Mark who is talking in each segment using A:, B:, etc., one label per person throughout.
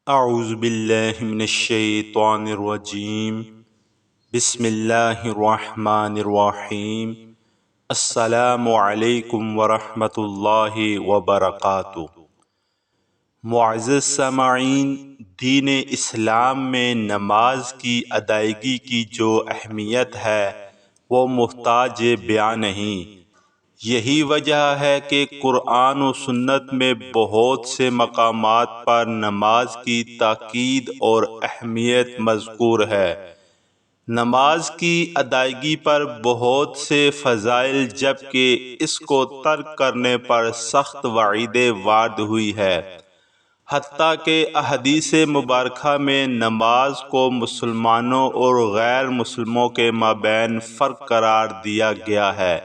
A: اعوذ باللہ من الشیطان الرجیم بسم اللہ الرحمن الرحیم السلام علیکم ورحمۃ اللہ وبرکاتہ۔ معزز سامعین، دین اسلام میں نماز کی ادائیگی کی جو اہمیت ہے وہ محتاج بیان نہیں۔ یہی وجہ ہے کہ قرآن و سنت میں بہت سے مقامات پر نماز کی تاکید اور اہمیت مذکور ہے۔ نماز کی ادائیگی پر بہت سے فضائل جبکہ اس کو ترک کرنے پر سخت وعیدیں وارد ہوئی ہے۔ حتیٰ کہ احادیث مبارکہ میں نماز کو مسلمانوں اور غیر مسلموں کے مابین فرق قرار دیا گیا ہے،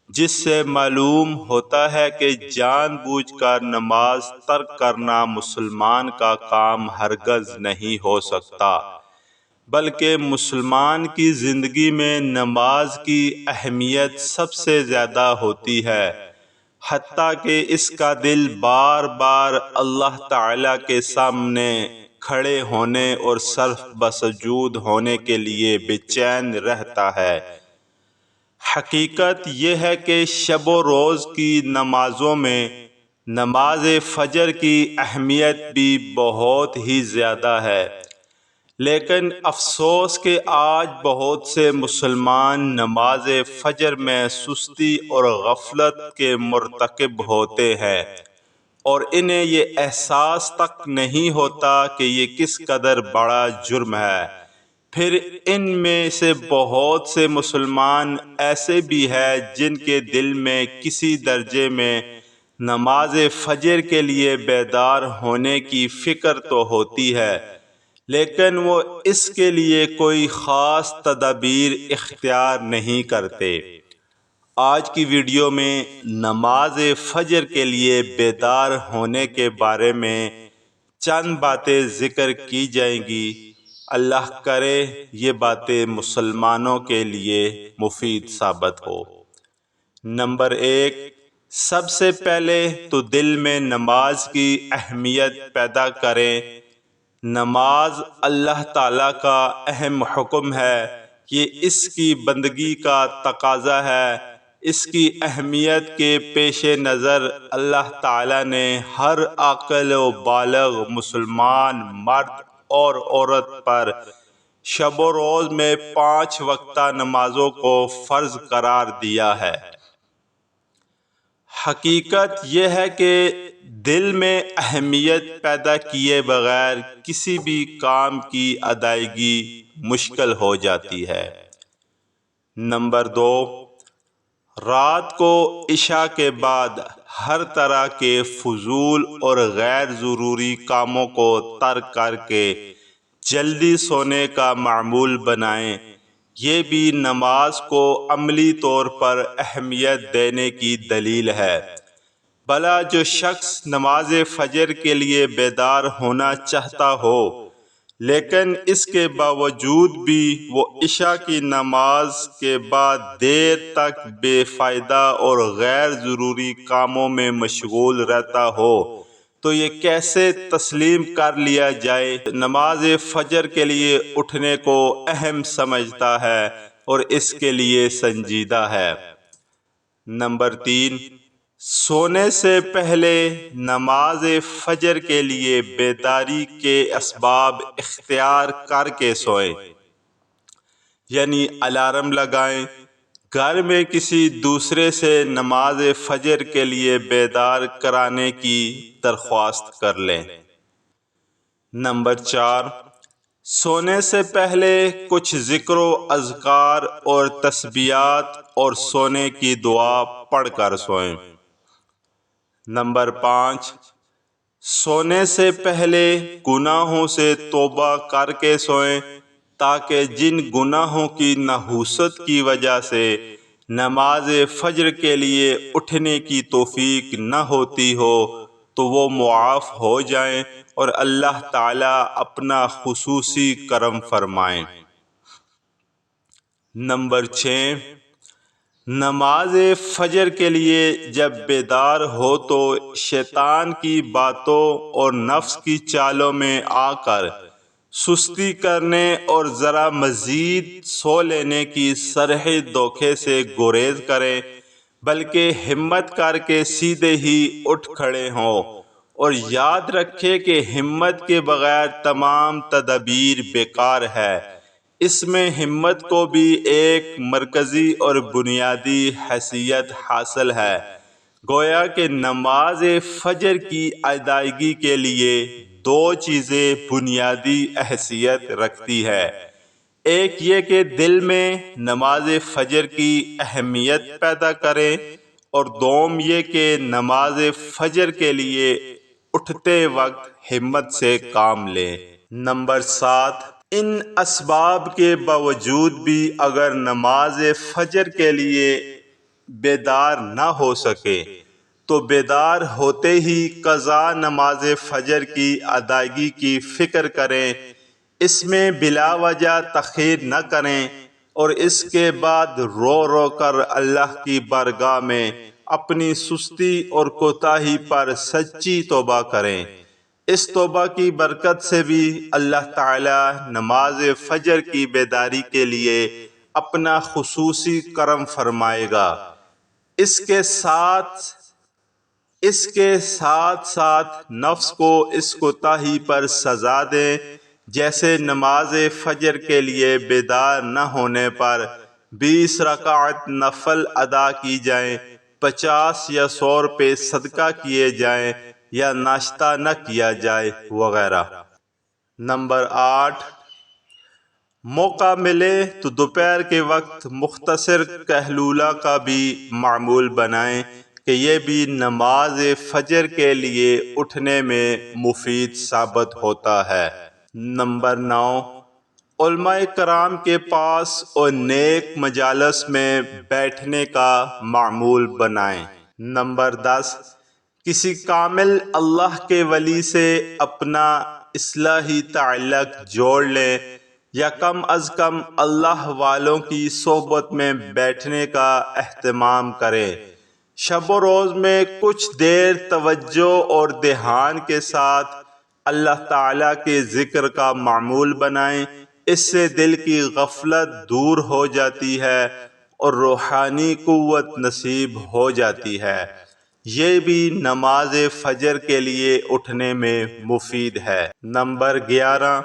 A: جس سے معلوم ہوتا ہے کہ جان بوجھ کر نماز ترک کرنا مسلمان کا کام ہرگز نہیں ہو سکتا، بلکہ مسلمان کی زندگی میں نماز کی اہمیت سب سے زیادہ ہوتی ہے، حتیٰ کہ اس کا دل بار بار اللہ تعالی کے سامنے کھڑے ہونے اور صرف بسجود ہونے کے لیے بے چین رہتا ہے۔ حقیقت یہ ہے کہ شب و روز کی نمازوں میں نماز فجر کی اہمیت بھی بہت ہی زیادہ ہے، لیکن افسوس کہ آج بہت سے مسلمان نماز فجر میں سستی اور غفلت کے مرتکب ہوتے ہیں، اور انہیں یہ احساس تک نہیں ہوتا کہ یہ کس قدر بڑا جرم ہے۔ پھر ان میں سے بہت سے مسلمان ایسے بھی ہیں جن کے دل میں کسی درجے میں نماز فجر کے لیے بیدار ہونے کی فکر تو ہوتی ہے، لیکن وہ اس کے لیے کوئی خاص تدابیر اختیار نہیں کرتے۔ آج کی ویڈیو میں نماز فجر کے لیے بیدار ہونے کے بارے میں چند باتیں ذکر کی جائیں گی۔ اللہ کرے یہ باتیں مسلمانوں کے لیے مفید ثابت ہو۔ نمبر 1، سب سے پہلے تو دل میں نماز کی اہمیت پیدا کریں۔ نماز اللہ تعالیٰ کا اہم حکم ہے، یہ اس کی بندگی کا تقاضا ہے۔ اس کی اہمیت کے پیش نظر اللہ تعالیٰ نے ہر عاقل و بالغ مسلمان مرد اور عورت پر شب و روز میں 5 وقتہ نمازوں کو فرض قرار دیا ہے۔ حقیقت یہ ہے کہ دل میں اہمیت پیدا کیے بغیر کسی بھی کام کی ادائیگی مشکل ہو جاتی ہے۔ نمبر 2، رات کو عشاء کے بعد ہر طرح کے فضول اور غیر ضروری کاموں کو ترک کر کے جلدی سونے کا معمول بنائیں۔ یہ بھی نماز کو عملی طور پر اہمیت دینے کی دلیل ہے۔ بھلا جو شخص نماز فجر کے لیے بیدار ہونا چاہتا ہو لیکن اس کے باوجود بھی وہ عشاء کی نماز کے بعد دیر تک بے فائدہ اور غیر ضروری کاموں میں مشغول رہتا ہو تو یہ کیسے تسلیم کر لیا جائے نماز فجر کے لیے اٹھنے کو اہم سمجھتا ہے اور اس کے لیے سنجیدہ ہے۔ نمبر 3، سونے سے پہلے نماز فجر کے لیے بیداری کے اسباب اختیار کر کے سوئیں، یعنی الارم لگائیں، گھر میں کسی دوسرے سے نماز فجر کے لیے بیدار کرانے کی درخواست کر لیں۔ نمبر 4، سونے سے پہلے کچھ ذکر و اذکار اور تسبیحات اور سونے کی دعا پڑھ کر سوئیں۔ نمبر 5، سونے سے پہلے گناہوں سے توبہ کر کے سوئیں تاکہ جن گناہوں کی نحوست کی وجہ سے نماز فجر کے لیے اٹھنے کی توفیق نہ ہوتی ہو تو وہ معاف ہو جائیں اور اللہ تعالیٰ اپنا خصوصی کرم فرمائیں۔ نمبر 6، نماز فجر کے لیے جب بیدار ہو تو شیطان کی باتوں اور نفس کی چالوں میں آ کر سستی کرنے اور ذرا مزید سو لینے کی سرحی دھوکے سے گریز کریں، بلکہ ہمت کر کے سیدھے ہی اٹھ کھڑے ہوں، اور یاد رکھے کہ ہمت کے بغیر تمام تدابیر بیکار ہے۔ اس میں ہمت کو بھی ایک مرکزی اور بنیادی حیثیت حاصل ہے، گویا کہ نماز فجر کی ادائیگی کے لیے دو چیزیں بنیادی حیثیت رکھتی ہے۔ ایک یہ کہ دل میں نماز فجر کی اہمیت پیدا کریں، اور دوم یہ کہ نماز فجر کے لیے اٹھتے وقت ہمت سے کام لیں۔ نمبر 7، ان اسباب کے باوجود بھی اگر نماز فجر کے لیے بیدار نہ ہو سکے تو بیدار ہوتے ہی قضا نماز فجر کی ادائیگی کی فکر کریں، اس میں بلا وجہ تاخیر نہ کریں، اور اس کے بعد رو رو کر اللہ کی بارگاہ میں اپنی سستی اور کوتاہی پر سچی توبہ کریں۔ اس توبہ کی برکت سے بھی اللہ تعالی نماز فجر کی بیداری کے لیے اپنا خصوصی کرم فرمائے گا۔ اس کے ساتھ ساتھ نفس کو اس کوتاہی پر سزا دیں، جیسے نماز فجر کے لیے بیدار نہ ہونے پر 20 رکعت نفل ادا کی جائیں، 50 یا 100 روپے صدقہ کیے جائیں، یا ناشتہ نہ کیا جائے وغیرہ۔ نمبر 8، موقع ملے تو دوپہر کے وقت مختصر قیلولہ کا بھی معمول بنائیں کہ یہ بھی نماز فجر کے لیے اٹھنے میں مفید ثابت ہوتا ہے۔ نمبر 9، علماء کرام کے پاس اور نیک مجالس میں بیٹھنے کا معمول بنائیں۔ نمبر 10، کسی کامل اللہ کے ولی سے اپنا اصلاحی تعلق جوڑ لیں، یا کم از کم اللہ والوں کی صحبت میں بیٹھنے کا اہتمام کریں۔ شب و روز میں کچھ دیر توجہ اور دھیان کے ساتھ اللہ تعالیٰ کے ذکر کا معمول بنائیں، اس سے دل کی غفلت دور ہو جاتی ہے اور روحانی قوت نصیب ہو جاتی ہے۔ یہ بھی نماز فجر کے لیے اٹھنے میں مفید ہے۔ نمبر 11،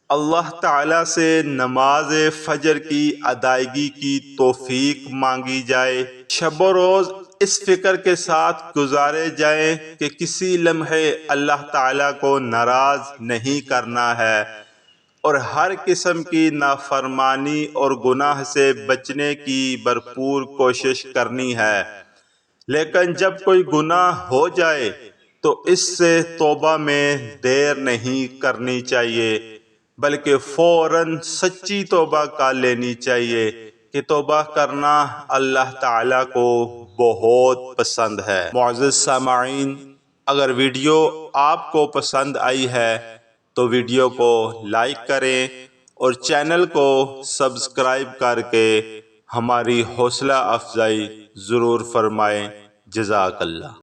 A: اللہ تعالیٰ سے نماز فجر کی ادائیگی کی توفیق مانگی جائے۔ شب و روز اس فکر کے ساتھ گزارے جائیں کہ کسی لمحے اللہ تعالیٰ کو ناراض نہیں کرنا ہے، اور ہر قسم کی نافرمانی اور گناہ سے بچنے کی بھرپور کوشش کرنی ہے۔ لیکن جب کوئی گناہ ہو جائے تو اس سے توبہ میں دیر نہیں کرنی چاہیے، بلکہ فوراً سچی توبہ کر لینی چاہیے کہ توبہ کرنا اللہ تعالیٰ کو بہت پسند ہے۔ معزز سامعین، اگر ویڈیو آپ کو پسند آئی ہے تو ویڈیو کو لائک کریں اور چینل کو سبسکرائب کر کے ہماری حوصلہ افزائی ضرور فرمائیں۔ جزاک اللہ۔